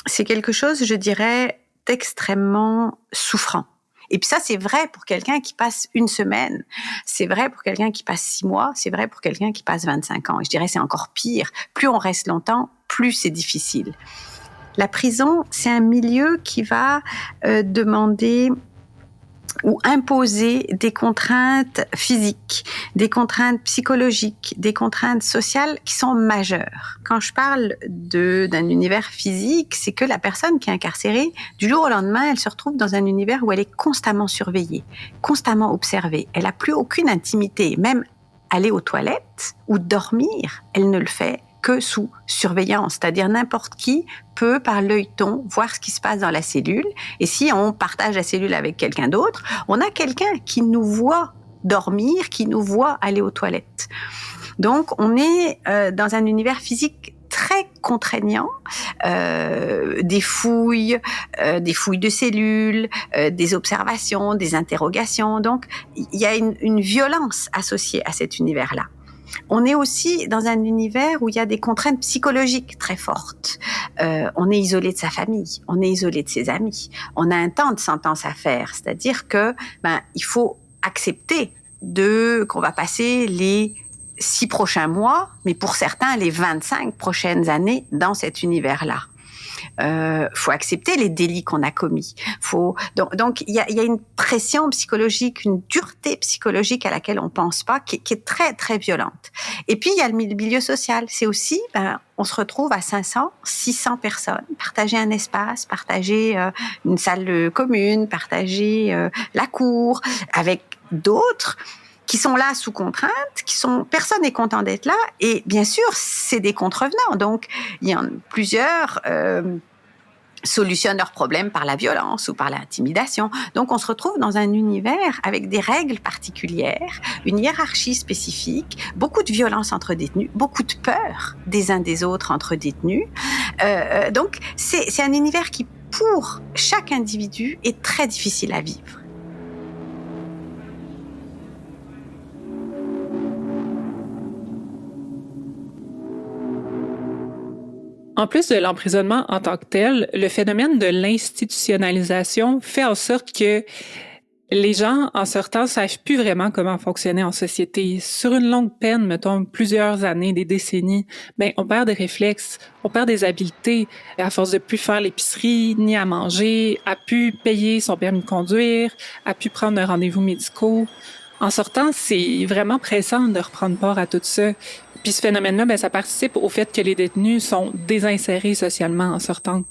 c'est quelque chose, je dirais, d'extrêmement souffrant. Et puis ça, c'est vrai pour quelqu'un qui passe une semaine, c'est vrai pour quelqu'un qui passe 6 mois, c'est vrai pour quelqu'un qui passe 25 ans. Et je dirais c'est encore pire. Plus on reste longtemps, plus c'est difficile. La prison, c'est un milieu qui va demander ou imposer des contraintes physiques, des contraintes psychologiques, des contraintes sociales qui sont majeures. Quand je parle d'un univers physique, c'est que la personne qui est incarcérée, du jour au lendemain, elle se retrouve dans un univers où elle est constamment surveillée, constamment observée. Elle n'a plus aucune intimité, même aller aux toilettes ou dormir, elle ne le fait que sous surveillance, c'est-à-dire n'importe qui peut, par l'œilleton, voir ce qui se passe dans la cellule. Et si on partage la cellule avec quelqu'un d'autre, on a quelqu'un qui nous voit dormir, qui nous voit aller aux toilettes. Donc, on est dans un univers physique très contraignant, des fouilles de cellules, des observations, des interrogations. Donc, il y a une violence associée à cet univers-là. On est aussi dans un univers où il y a des contraintes psychologiques très fortes. On est isolé de sa famille, on est isolé de ses amis. On a un temps de sentence à faire, c'est-à-dire que il faut accepter qu'on va passer les 6 prochains mois, mais pour certains les 25 prochaines années dans cet univers-là. Faut accepter les délits qu'on a commis. Donc il y a une pression psychologique, une dureté psychologique à laquelle on pense pas, qui est très très violente. Et puis il y a le milieu social. C'est aussi, on se retrouve à 500, 600 personnes, partager un espace, partager une salle commune, partager la cour avec d'autres qui sont là sous contrainte, personne n'est content d'être là, et bien sûr, c'est des contrevenants. Donc, il y en a plusieurs solutionnent leurs problèmes par la violence ou par l'intimidation. Donc, on se retrouve dans un univers avec des règles particulières, une hiérarchie spécifique, beaucoup de violence entre détenus, beaucoup de peur des uns des autres entre détenus. Donc, c'est un univers qui, pour chaque individu, est très difficile à vivre. En plus de l'emprisonnement en tant que tel, le phénomène de l'institutionnalisation fait en sorte que les gens, en sortant, savent plus vraiment comment fonctionner en société. Sur une longue peine, mettons plusieurs années, des décennies, on perd des réflexes, on perd des habiletés, à force de plus faire l'épicerie, ni à manger, à plus payer son permis de conduire, à plus prendre un rendez-vous médicaux. En sortant, c'est vraiment pressant de reprendre part à tout ça. Puis ce phénomène-là, ça participe au fait que les détenus sont désinsérés socialement en sortant.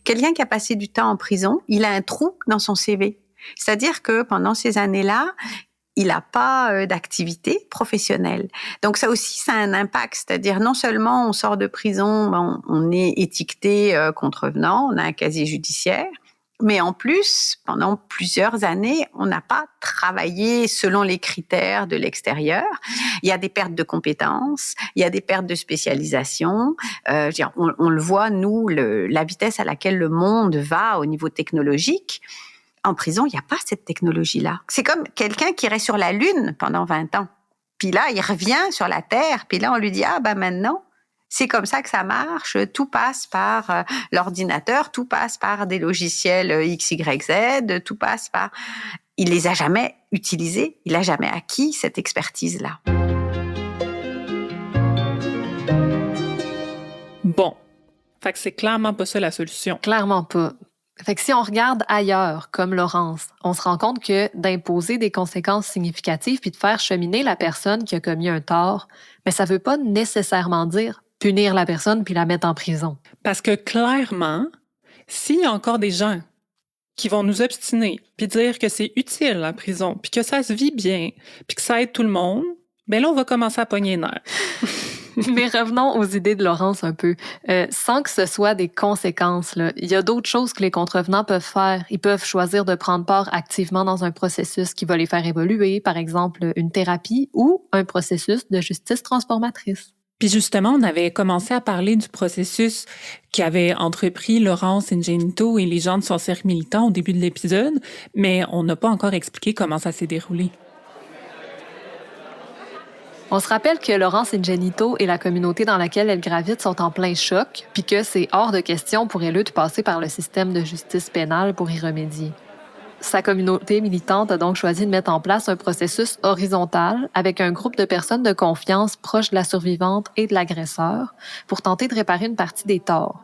Quelqu'un qui a passé du temps en prison, il a un trou dans son CV. C'est-à-dire que pendant ces années-là, il n'a pas d'activité professionnelle. Donc ça aussi, ça a un impact. C'est-à-dire non seulement on sort de prison, on est étiqueté contrevenant, on a un casier judiciaire, mais en plus, pendant plusieurs années, on n'a pas travaillé selon les critères de l'extérieur. Il y a des pertes de compétences, il y a des pertes de spécialisation. On le voit, nous, la vitesse à laquelle le monde va au niveau technologique. En prison, il n'y a pas cette technologie-là. C'est comme quelqu'un qui irait sur la Lune pendant 20 ans. Puis là, il revient sur la Terre. Puis là, on lui dit, maintenant, c'est comme ça que ça marche. Tout passe par l'ordinateur, tout passe par des logiciels X, Y, Z, tout passe par... Il les a jamais utilisés, il n'a jamais acquis cette expertise-là. Bon. Fait que c'est clairement pas ça la solution. Clairement pas. Fait que si on regarde ailleurs, comme Laurence, on se rend compte que d'imposer des conséquences significatives puis de faire cheminer la personne qui a commis un tort, ça veut pas nécessairement dire punir la personne puis la mettre en prison. Parce que clairement, s'il y a encore des gens qui vont nous obstiner puis dire que c'est utile la prison puis que ça se vit bien puis que ça aide tout le monde, ben là, on va commencer à pogner les nerfs. Mais revenons aux idées de Laurence un peu. Sans que ce soit des conséquences, là, il y a d'autres choses que les contrevenants peuvent faire. Ils peuvent choisir de prendre part activement dans un processus qui va les faire évoluer, par exemple une thérapie ou un processus de justice transformatrice. Puis justement, on avait commencé à parler du processus qu'avaient entrepris Laurence Ingenito et les gens de son cercle militant au début de l'épisode, mais on n'a pas encore expliqué comment ça s'est déroulé. On se rappelle que Laurence Ingenito et la communauté dans laquelle elle gravite sont en plein choc, puis que c'est hors de question pour elle de passer par le système de justice pénale pour y remédier. Sa communauté militante a donc choisi de mettre en place un processus horizontal avec un groupe de personnes de confiance proches de la survivante et de l'agresseur pour tenter de réparer une partie des torts,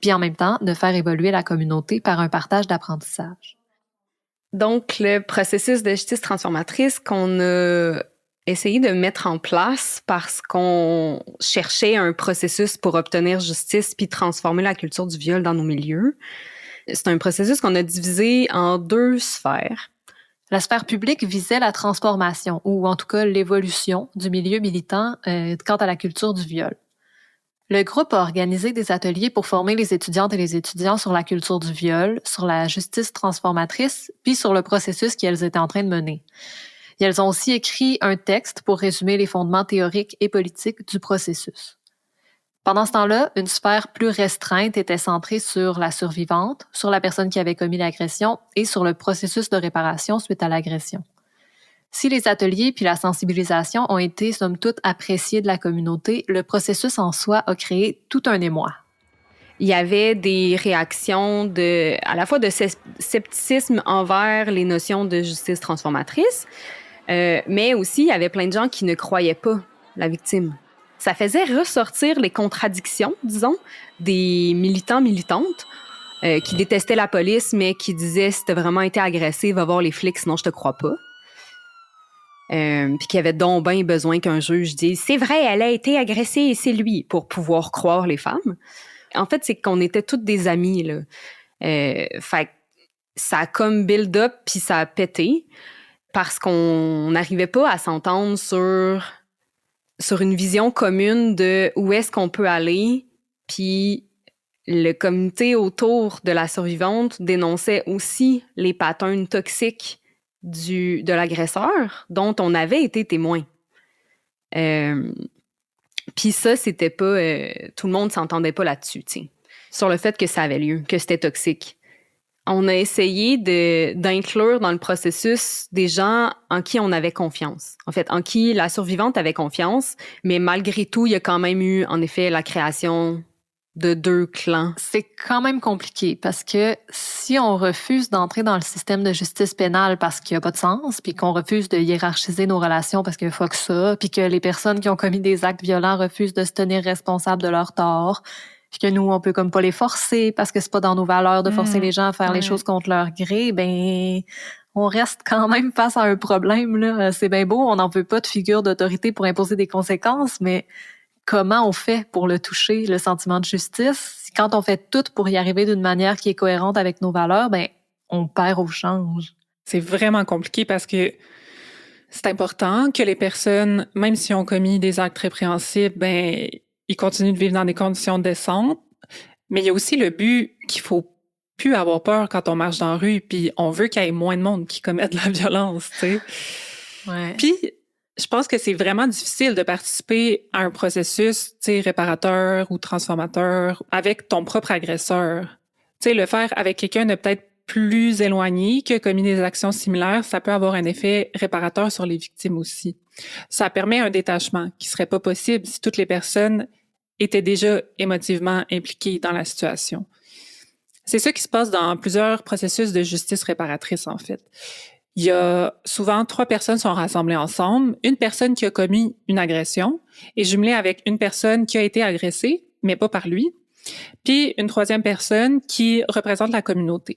puis en même temps de faire évoluer la communauté par un partage d'apprentissage. Donc, le processus de justice transformatrice qu'on a essayé de mettre en place parce qu'on cherchait un processus pour obtenir justice puis transformer la culture du viol dans nos milieux. C'est un processus qu'on a divisé en 2 sphères. La sphère publique visait la transformation, ou en tout cas l'évolution du milieu militant quant à la culture du viol. Le groupe a organisé des ateliers pour former les étudiantes et les étudiants sur la culture du viol, sur la justice transformatrice, puis sur le processus qu'elles étaient en train de mener. Et elles ont aussi écrit un texte pour résumer les fondements théoriques et politiques du processus. Pendant ce temps-là, une sphère plus restreinte était centrée sur la survivante, sur la personne qui avait commis l'agression et sur le processus de réparation suite à l'agression. Si les ateliers puis la sensibilisation ont été, somme toute, appréciés de la communauté, le processus en soi a créé tout un émoi. Il y avait des réactions à la fois de scepticisme envers les notions de justice transformatrice, mais aussi il y avait plein de gens qui ne croyaient pas la victime. Ça faisait ressortir les contradictions, disons, des militants-militantes qui détestaient la police, mais qui disaient « si t'as vraiment été agressé, va voir les flics, sinon je te crois pas ». Puis qui avait donc bien besoin qu'un juge dise « c'est vrai, elle a été agressée et c'est lui » pour pouvoir croire les femmes. En fait, c'est qu'on était toutes des amies, là. Fait ça a comme build-up puis ça a pété parce qu'on n'arrivait pas à s'entendre sur une vision commune de où est-ce qu'on peut aller. Puis le comité autour de la survivante dénonçait aussi les patterns toxiques de l'agresseur dont on avait été témoin. Puis ça, c'était pas... tout le monde s'entendait pas là-dessus, t'sais, sur le fait que ça avait lieu, que c'était toxique. On a essayé d'inclure dans le processus des gens en qui on avait confiance. En fait, en qui la survivante avait confiance, mais malgré tout, il y a quand même eu, en effet, la création de 2 clans. C'est quand même compliqué parce que si on refuse d'entrer dans le système de justice pénale parce qu'il n'y a pas de sens, puis qu'on refuse de hiérarchiser nos relations parce que fuck ça, puis que les personnes qui ont commis des actes violents refusent de se tenir responsables de leurs torts, puis que nous, on peut comme pas les forcer parce que c'est pas dans nos valeurs de forcer les gens à faire les choses contre leur gré, ben on reste quand même face à un problème, là. C'est bien beau, on n'en veut pas de figure d'autorité pour imposer des conséquences, mais comment on fait pour le toucher, le sentiment de justice? Quand on fait tout pour y arriver d'une manière qui est cohérente avec nos valeurs, ben on perd au change. C'est vraiment compliqué parce que c'est important que les personnes, même si ont commis des actes répréhensibles, ben ils continuent de vivre dans des conditions décentes. Mais il y a aussi le but qu'il faut plus avoir peur quand on marche dans la rue, puis on veut qu'il y ait moins de monde qui commettent de la violence, tu sais. Ouais. Puis je pense que c'est vraiment difficile de participer à un processus, tu sais, réparateur ou transformateur avec ton propre agresseur. Tu sais, le faire avec quelqu'un de peut-être plus éloigné qui a commis des actions similaires, ça peut avoir un effet réparateur sur les victimes aussi. Ça permet un détachement qui serait pas possible si toutes les personnes étaient déjà émotivement impliquées dans la situation. C'est ça qui se passe dans plusieurs processus de justice réparatrice, en fait. Il y a souvent 3 personnes sont rassemblées ensemble. Une personne qui a commis une agression est jumelée avec une personne qui a été agressée, mais pas par lui. Puis une 3e personne qui représente la communauté.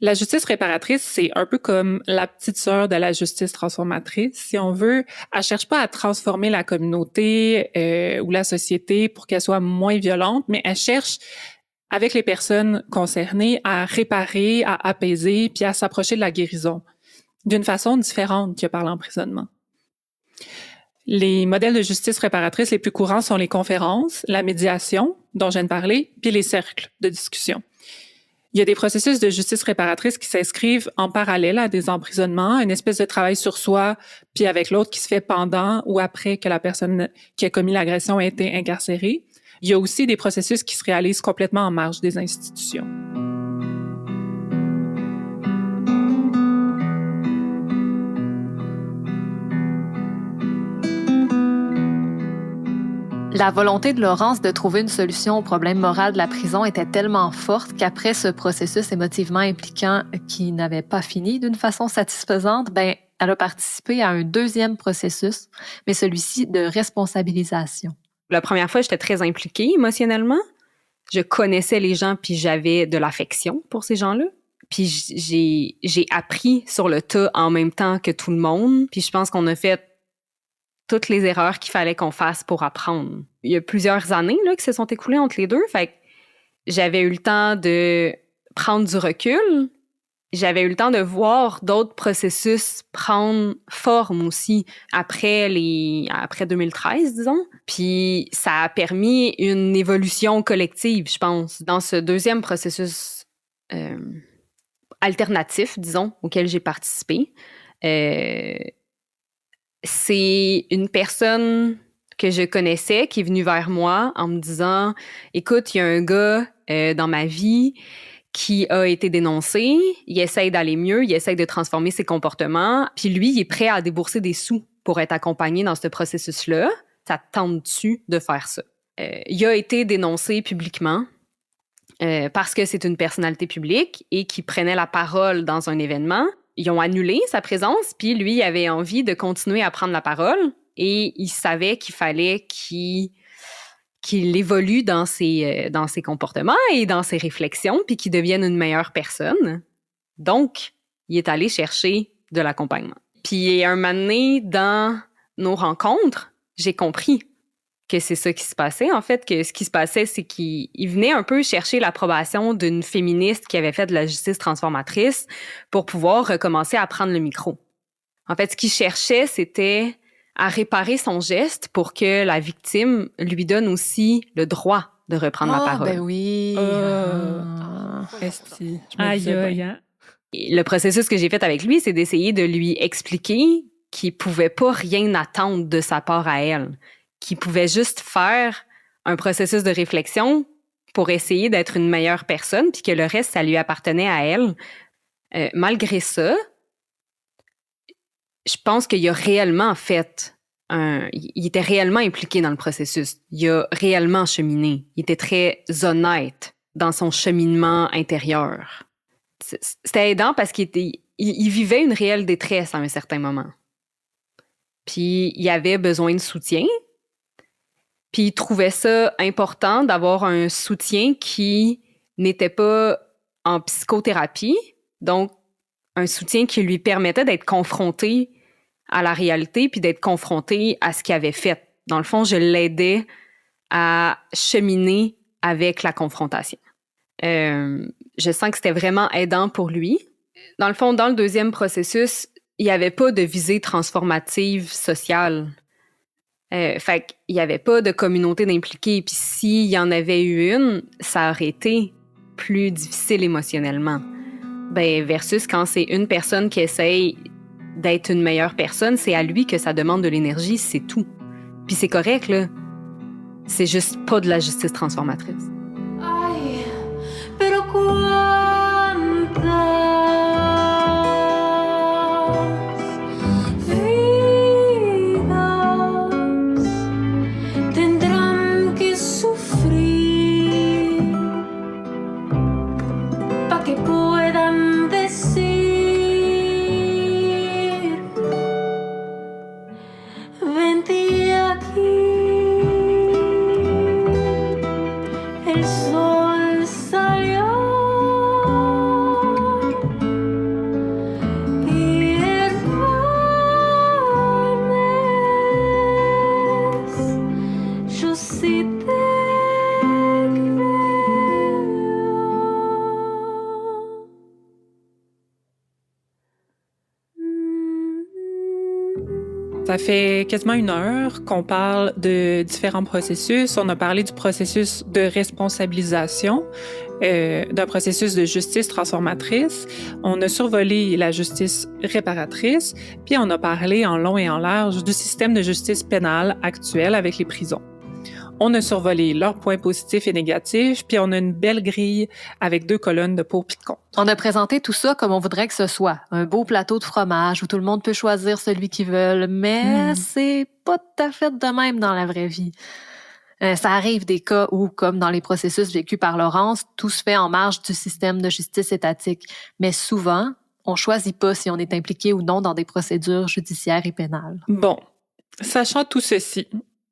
La justice réparatrice, c'est un peu comme la petite sœur de la justice transformatrice. Si on veut, elle cherche pas à transformer la communauté ou la société pour qu'elle soit moins violente, mais elle cherche, avec les personnes concernées, à réparer, à apaiser, puis à s'approcher de la guérison d'une façon différente que par l'emprisonnement. Les modèles de justice réparatrice les plus courants sont les conférences, la médiation, dont je viens de parler, puis les cercles de discussion. Il y a des processus de justice réparatrice qui s'inscrivent en parallèle à des emprisonnements, une espèce de travail sur soi, puis avec l'autre qui se fait pendant ou après que la personne qui a commis l'agression a été incarcérée. Il y a aussi des processus qui se réalisent complètement en marge des institutions. La volonté de Laurence de trouver une solution au problème moral de la prison était tellement forte qu'après ce processus émotivement impliquant qui n'avait pas fini d'une façon satisfaisante, elle a participé à un deuxième processus, mais celui-ci de responsabilisation. La première fois, j'étais très impliquée émotionnellement. Je connaissais les gens, puis j'avais de l'affection pour ces gens-là. Puis j'ai appris sur le tas en même temps que tout le monde. Puis je pense qu'on a fait toutes les erreurs qu'il fallait qu'on fasse pour apprendre. Il y a plusieurs années là, qui se sont écoulées entre les deux. Fait que j'avais eu le temps de prendre du recul. J'avais eu le temps de voir d'autres processus prendre forme aussi après 2013, disons. Puis ça a permis une évolution collective, je pense, dans ce deuxième processus alternatif, disons, auquel j'ai participé. C'est une personne que je connaissais qui est venue vers moi en me disant « Écoute, il y a un gars dans ma vie qui a été dénoncé, il essaye d'aller mieux, il essaye de transformer ses comportements, puis lui, il est prêt à débourser des sous pour être accompagné dans ce processus-là. Ça te tente-tu de faire ça? » Il a été dénoncé publiquement parce que c'est une personnalité publique et qui prenait la parole dans un événement. Ils ont annulé sa présence, puis lui, il avait envie de continuer à prendre la parole et il savait qu'il fallait qu'il évolue dans ses comportements et dans ses réflexions, puis qu'il devienne une meilleure personne. Donc, il est allé chercher de l'accompagnement. Puis un moment donné, dans nos rencontres, j'ai compris que c'est ça qui se passait. En fait, que ce qui se passait, c'est qu'il venait un peu chercher l'approbation d'une féministe qui avait fait de la justice transformatrice pour pouvoir recommencer à prendre le micro. En fait, ce qu'il cherchait, c'était à réparer son geste pour que la victime lui donne aussi le droit de reprendre la parole. Ben oui. Esti, Le processus que j'ai fait avec lui, c'est d'essayer de lui expliquer qu'il pouvait pas rien attendre de sa part à elle, qu'il pouvait juste faire un processus de réflexion pour essayer d'être une meilleure personne, puis que le reste, ça lui appartenait à elle. Malgré ça, je pense qu'il a réellement il était réellement impliqué dans le processus. Il a réellement cheminé. Il était très honnête dans son cheminement intérieur. C'était aidant parce qu'il vivait une réelle détresse à un certain moment. Puis il avait besoin de soutien. Puis il trouvait ça important d'avoir un soutien qui n'était pas en psychothérapie, donc un soutien qui lui permettait d'être confronté à la réalité puis d'être confronté à ce qu'il avait fait. Dans le fond, je l'aidais à cheminer avec la confrontation. Je sens que c'était vraiment aidant pour lui. Dans le fond, dans le deuxième processus, il n'y avait pas de visée transformative sociale. Fait qu'il n'y avait pas de communauté d'impliqués. Puis s'il y en avait eu une, ça aurait été plus difficile émotionnellement. Versus quand c'est une personne qui essaye d'être une meilleure personne, c'est à lui que ça demande de l'énergie, c'est tout. Puis c'est correct, là. C'est juste pas de la justice transformatrice. Ay, pero cuántas vidas tendrán que sufrir para que puedan decir vente aquí. Ça fait quasiment 1 heure qu'on parle de différents processus. On a parlé du processus de responsabilisation, d'un processus de justice transformatrice. On a survolé la justice réparatrice, puis on a parlé en long et en large du système de justice pénale actuel avec les prisons. On a survolé leurs points positifs et négatifs, puis on a une belle grille avec 2 colonnes de pour puis de contre. On a présenté tout ça comme on voudrait que ce soit. Un beau plateau de fromage où tout le monde peut choisir celui qu'ils veulent, mais c'est pas tout à fait de même dans la vraie vie. Ça arrive des cas où, comme dans les processus vécus par Laurence, tout se fait en marge du système de justice étatique. Mais souvent, on choisit pas si on est impliqué ou non dans des procédures judiciaires et pénales. Bon, sachant tout ceci,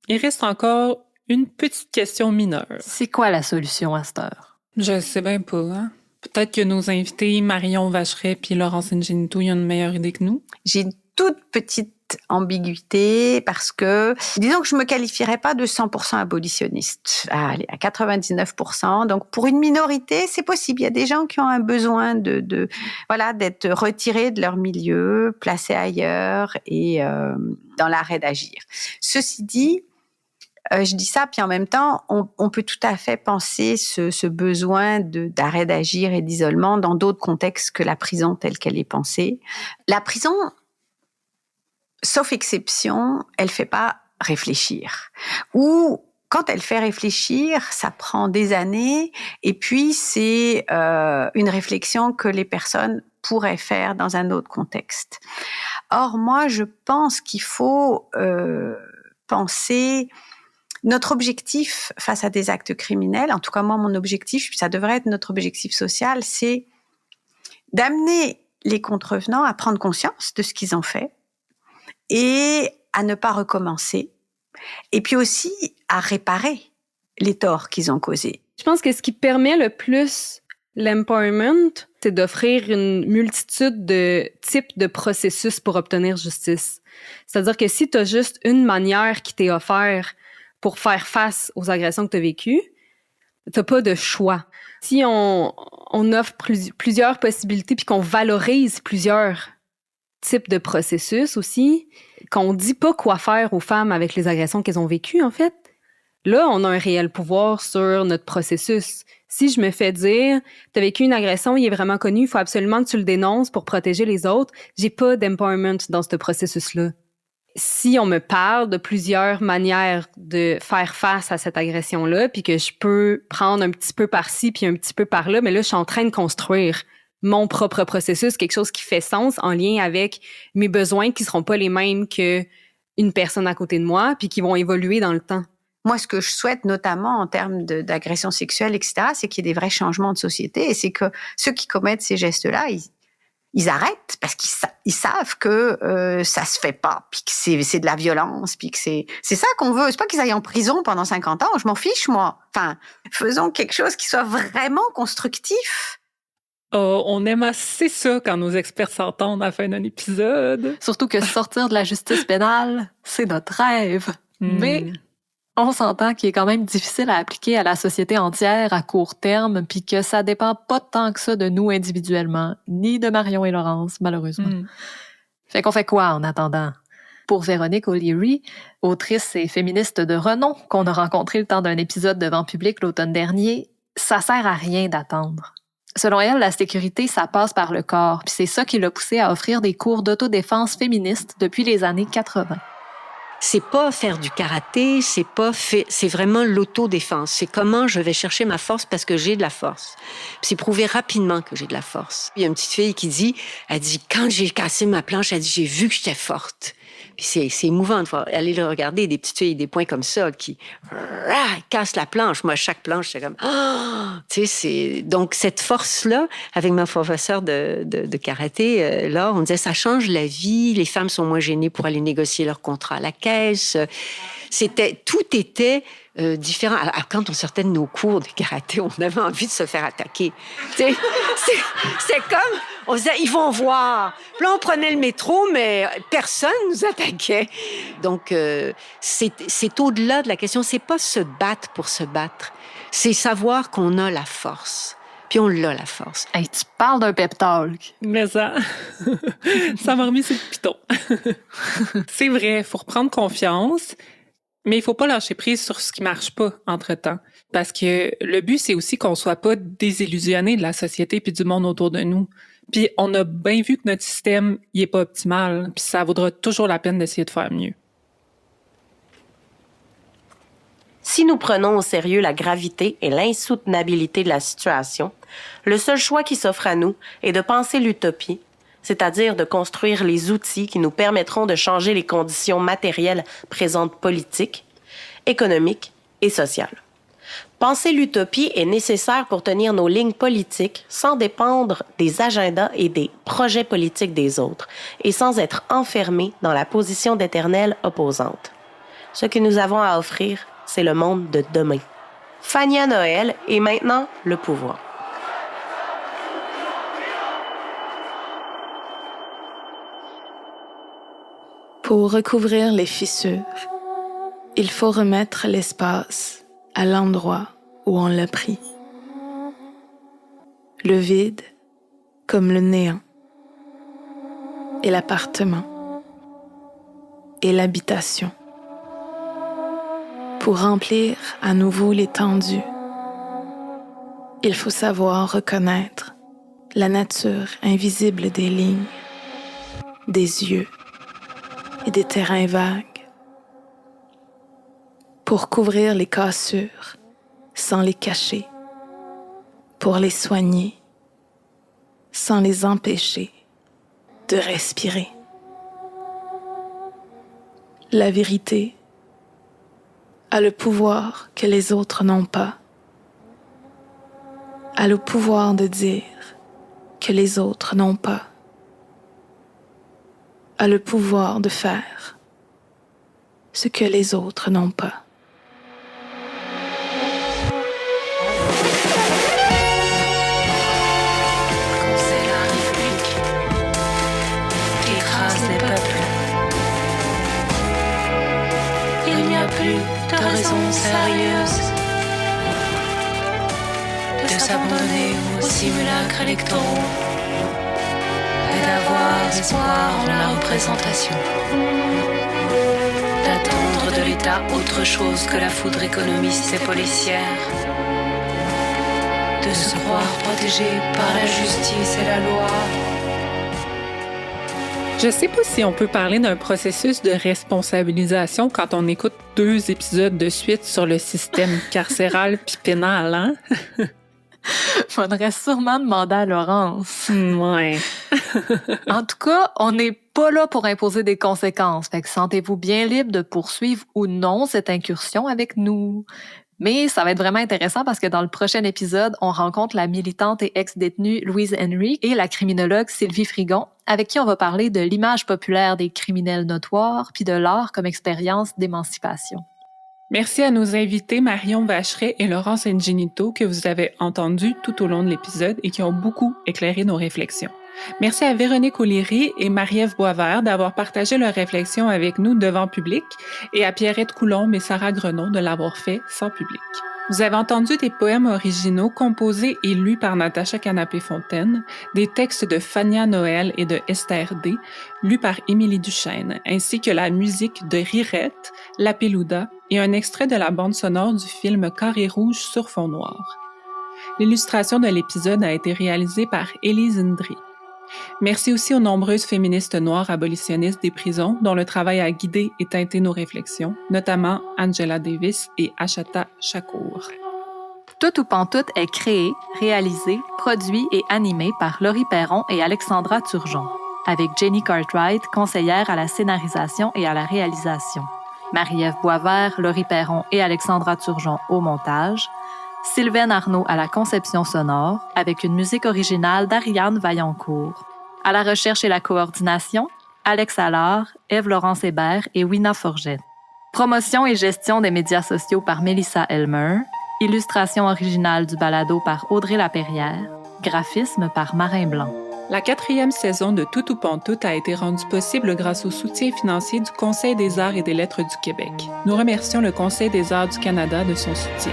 il reste encore une petite question mineure. C'est quoi la solution à cette heure? Je sais bien pas, hein? Peut-être que nos invités, Marion Vacheret puis Laurence Ingenito, ils ont une meilleure idée que nous. J'ai une toute petite ambiguïté parce que, disons que je me qualifierais pas de 100% abolitionniste. Allez, à 99%. Donc, pour une minorité, c'est possible. Il y a des gens qui ont un besoin d'être retirés de leur milieu, placés ailleurs et dans l'arrêt d'agir. Ceci dit, je dis ça, puis en même temps, on peut tout à fait penser ce besoin d'arrêt d'agir et d'isolement dans d'autres contextes que la prison telle qu'elle est pensée. La prison, sauf exception, elle fait pas réfléchir. Ou quand elle fait réfléchir, ça prend des années, et puis c'est une réflexion que les personnes pourraient faire dans un autre contexte. Or, moi, je pense qu'il faut penser... Notre objectif face à des actes criminels, en tout cas moi, mon objectif, ça devrait être notre objectif social, c'est d'amener les contrevenants à prendre conscience de ce qu'ils ont fait et à ne pas recommencer, et puis aussi à réparer les torts qu'ils ont causés. Je pense que ce qui permet le plus l'empowerment, c'est d'offrir une multitude de types de processus pour obtenir justice. C'est-à-dire que si tu as juste une manière qui t'est offerte pour faire face aux agressions que tu as vécues, tu n'as pas de choix. Si on offre plusieurs possibilités puis qu'on valorise plusieurs types de processus aussi, qu'on dit pas quoi faire aux femmes avec les agressions qu'elles ont vécues, en fait, là, on a un réel pouvoir sur notre processus. Si je me fais dire, t'as vécu une agression, il est vraiment connu, il faut absolument que tu le dénonces pour protéger les autres, j'ai pas d'empowerment dans ce processus-là. Si on me parle de plusieurs manières de faire face à cette agression-là, puis que je peux prendre un petit peu par-ci puis un petit peu par-là, mais là, je suis en train de construire mon propre processus, quelque chose qui fait sens en lien avec mes besoins qui seront pas les mêmes que une personne à côté de moi, puis qui vont évoluer dans le temps. Moi, ce que je souhaite, notamment en termes d'agression sexuelle, etc., c'est qu'il y ait des vrais changements de société, et c'est que ceux qui commettent ces gestes-là, ils arrêtent parce qu'ils savent que ça se fait pas, puis que c'est de la violence, puis que c'est ça qu'on veut. C'est pas qu'ils aillent en prison pendant 50 ans, je m'en fiche, moi. Enfin, faisons quelque chose qui soit vraiment constructif. Oh, on aime assez ça quand nos experts s'entendent à la fin d'un épisode. Surtout que sortir de la justice pénale, c'est notre rêve. Mais on s'entend qu'il est quand même difficile à appliquer à la société entière à court terme, puis que ça dépend pas tant que ça de nous individuellement, ni de Marion et Laurence, malheureusement. Fait qu'on fait quoi en attendant? Pour Véronique O'Leary, autrice et féministe de renom qu'on a rencontrée le temps d'un épisode devant public l'automne dernier, ça sert à rien d'attendre. Selon elle, la sécurité, ça passe par le corps, puis c'est ça qui l'a poussée à offrir des cours d'autodéfense féministe depuis les années 80. C'est pas faire du karaté, c'est vraiment l'autodéfense. C'est comment je vais chercher ma force parce que j'ai de la force. Puis c'est prouver rapidement que j'ai de la force. Il y a une petite fille qui dit, quand j'ai cassé ma planche, elle dit, j'ai vu que j'étais forte. Puis c'est émouvant de voir, aller le regarder, des petites filles, des points comme ça, qui cassent la planche. Moi, chaque planche, c'est comme, donc cette force-là, avec ma professeure de karaté, là, on disait, ça change la vie, les femmes sont moins gênées pour aller négocier leur contrat à la caisse. Tout était différent. Alors, quand on sortait de nos cours de karaté, on avait envie de se faire attaquer. C'est comme, on disait, ils vont voir. Puis là, on prenait le métro, mais personne nous attaquait. Donc, c'est au-delà de la question. C'est pas se battre pour se battre. C'est savoir qu'on a la force. Puis on l'a, la force. Hey, tu parles d'un pep talk. Mais ça m'a remis sur le piton. C'est vrai, il faut reprendre confiance, mais il faut pas lâcher prise sur ce qui marche pas entre-temps. Parce que le but, c'est aussi qu'on soit pas désillusionné de la société puis du monde autour de nous. Puis on a bien vu que notre système, il est pas optimal, puis ça vaudra toujours la peine d'essayer de faire mieux. Si nous prenons au sérieux la gravité et l'insoutenabilité de la situation, le seul choix qui s'offre à nous est de penser l'utopie, c'est-à-dire de construire les outils qui nous permettront de changer les conditions matérielles présentes politiques, économiques et sociales. Penser l'utopie est nécessaire pour tenir nos lignes politiques sans dépendre des agendas et des projets politiques des autres et sans être enfermés dans la position d'éternelle opposante. Ce que nous avons à offrir, c'est le monde de demain. Fania Noël et maintenant le pouvoir. Pour recouvrir les fissures, il faut remettre l'espace à l'endroit où on l'a pris. Le vide comme le néant, et l'appartement, et l'habitation. Pour remplir à nouveau l'étendue, il faut savoir reconnaître la nature invisible des lignes, des yeux et des terrains vagues. Pour couvrir les cassures sans les cacher, pour les soigner sans les empêcher de respirer. La vérité a le pouvoir que les autres n'ont pas, a le pouvoir de dire que les autres n'ont pas, a le pouvoir de faire ce que les autres n'ont pas. C'est la République qui écrase les peuples. Il n'y a plus de raison sérieuse de s'abandonner aux simulacres électoraux et d'avoir espoir en la représentation. D'attendre de l'État autre chose que la foudre économiste et policière. De se croire protégé par la justice et la loi. Je sais pas si on peut parler d'un processus de responsabilisation quand on écoute 2 épisodes de suite sur le système carcéral puis pénal, hein? Faudrait sûrement demander à Laurence. Ouais. En tout cas, on n'est pas là pour imposer des conséquences. Fait que sentez-vous bien libre de poursuivre ou non cette incursion avec nous. Mais ça va être vraiment intéressant parce que dans le prochain épisode, on rencontre la militante et ex-détenue Louise Henry et la criminologue Sylvie Frigon, avec qui on va parler de l'image populaire des criminels notoires puis de l'art comme expérience d'émancipation. Merci à nos invités Marion Vacheret et Laurence Ingenito que vous avez entendus tout au long de l'épisode et qui ont beaucoup éclairé nos réflexions. Merci à Véronique O'Leary et Marie-Ève Boisvert d'avoir partagé leurs réflexions avec nous devant public et à Pierrette Coulombe et Sarah Grenon de l'avoir fait sans public. Vous avez entendu des poèmes originaux composés et lus par Natacha Canapé-Fontaine, des textes de Fania Noël et de Esther D, lus par Émilie Duchesne, ainsi que la musique de Rirette, La Peluda et un extrait de la bande sonore du film Carré rouge sur fond noir. L'illustration de l'épisode a été réalisée par Élise Indry. Merci aussi aux nombreuses féministes noires abolitionnistes des prisons dont le travail a guidé et teinté nos réflexions, notamment Angela Davis et Achata Shakur. Tout ou Pantoute est créé, réalisé, produit et animé par Laurie Perron et Alexandra Turgeon, avec Jenny Cartwright, conseillère à la scénarisation et à la réalisation, Marie-Ève Boisvert, Laurie Perron et Alexandra Turgeon au montage, Sylvaine Arnaud à la conception sonore, avec une musique originale d'Ariane Vaillancourt. À la recherche et la coordination, Alex Allard, Ève-Laurence Hébert et Wina Forget. Promotion et gestion des médias sociaux par Mélissa Elmer. Illustration originale du balado par Audrey Lapérière. Graphisme par Marin Blanc. La 4e saison de Tout ou Pantoute a été rendue possible grâce au soutien financier du Conseil des arts et des lettres du Québec. Nous remercions le Conseil des arts du Canada de son soutien.